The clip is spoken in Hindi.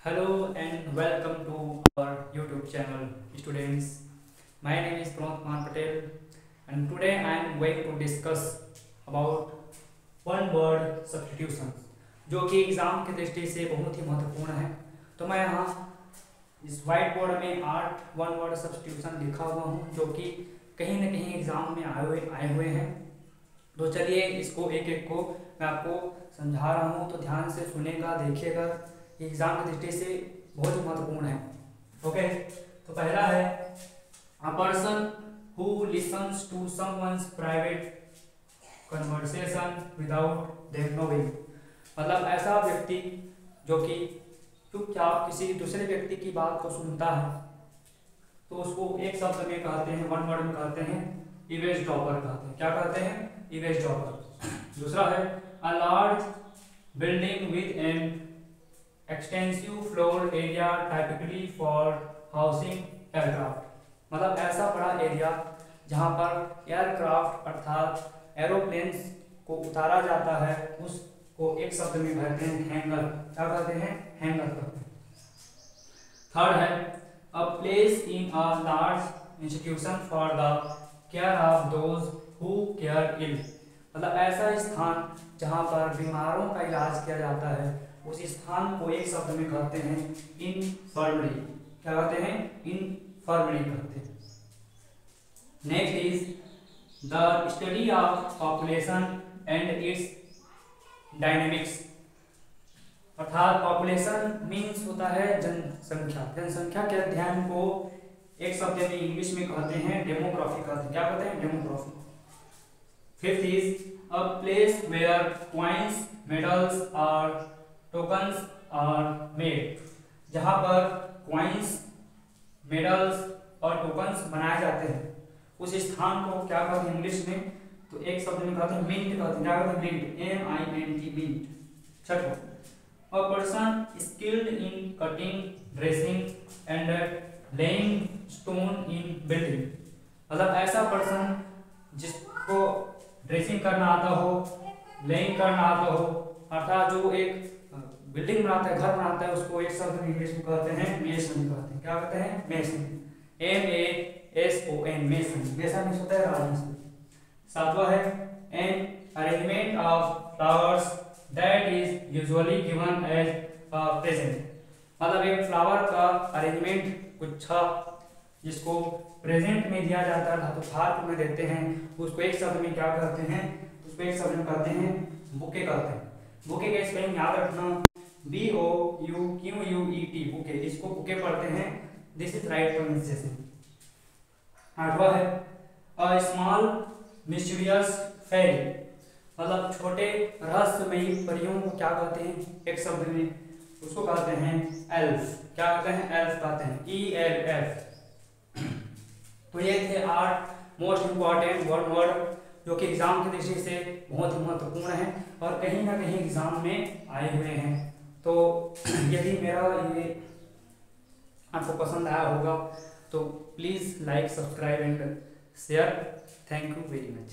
Hello and welcome to our YouTube channel, students. My name is Pramod Kumar Patel, and today I am going to discuss about one word substitution, जो कि एग्जाम की दृष्टि से बहुत ही महत्वपूर्ण है। तो मैं यहाँ इस व्हाइट बोर्ड में 8 वन वर्ड सब्स्टिट्यूशन लिखा हुआ हूँ, जो कि कहीं ना कहीं एग्जाम में आए हुए हैं। तो चलिए इसको एक एक को मैं आपको समझा रहा हूँ, तो ध्यान से सुनेगा, देखिएगा। एग्जाम की दृष्टि से बहुत ही महत्वपूर्ण है। ओके, तो पहला है a person who listens to someone's private conversation without them knowing. मतलब ऐसा व्यक्ति जो कि चुपचाप किसी दूसरे व्यक्ति की बात को सुनता है, तो उसको एक शब्द में कहते हैं, वन वर्ड में कहते हैं ईवेसड्रॉपर कहते हैं। क्या कहते हैं? ईवेसड्रॉपर। दूसरा है a large building with an extensive floor area typically for housing aircraft. मतलब ऐसा बड़ा एरिया जहां पर एयरक्राफ्ट अर्थात एरोप्लेन्स को उतारा जाता है, उसको एक शब्द में कहते हैं हैंगर। क्या कहते हैं? हैंगर कहते हैं। थर्ड है a place in a large institution for the care of those who care ill. मतलब ऐसा स्थान जहां पर बीमारों का इलाज किया जाता है, उस स्थान को एक शब्द में कहते हैं इनफर्मरी। क्या कहते हैं? इनफर्मरी कहते हैं। Next is the study of population and it's dynamics. अर्थात पॉपुलेशन मीन्स होता है जनसंख्या। जनसंख्या के अध्ययन को एक शब्द में इंग्लिश में कहते हैं डेमोग्राफी कहते हैं। क्या कहते हैं? Demography. Fifth is a place where coins, medals और टोकन्स आर मेड। जहां पर कॉइन्स, मेडल्स और टोकन्स बनाए जाते हैं, उस स्थान को क्या कहते हैं इंग्लिश में? तो एक शब्द में कहते हैं मिंट कहते हैं। क्या कहते हैं? Mint, MINT, mint. छठवां a person skilled in cutting, dressing and laying stone in building. मतलब ऐसा पर्सन जिसको ड्रेसिंग करना आता हो, लेइंग करना आता हो, अर्थात जो एक बिल्डिंग बनाता है, घर बनाता है, उसको एक शब्द में इंग्लिश में कहते हैं मेसन कहते हैं। क्या कहते हैं? Mason, MASON, mason. Mason means होता है राजमिस्त्री। सातवां है an arrangement of flowers that is usually given as a present. मतलब एक फ्लावर का अरेंजमेंट, गुच्छा, जिसको प्रेजेंट में दिया जाता है, धातुकार में देते हैं, उसको एक शब्द में क्या कहते हैं? उसको एक शब्द में कहते हैं बुके कहते हैं। बुके का स्पेलिंग याद रखना, BOUQUET, बुके। इसको बुके पढ़ते हैं। This is right pronunciation. आठवां है अ स्मॉल मिस्टीरियस फेरी। मतलब छोटे रहस्यमयी परियों को क्या कहते हैं? एक शब्द में उसको कहते हैं एल्फ। क्या कहते हैं? एल्फ कहते हैं, ELF। तो ये थे 8 मोस्ट इंपॉर्टेंट वन वर्ड जो कि एग्जाम की दृष्टि से बहुत ही महत्वपूर्ण है और कहीं ना कहीं एग्जाम में आए हुए हैं। तो यदि मेरा ये आपको पसंद आया होगा तो please like, subscribe and share. Thank you very much.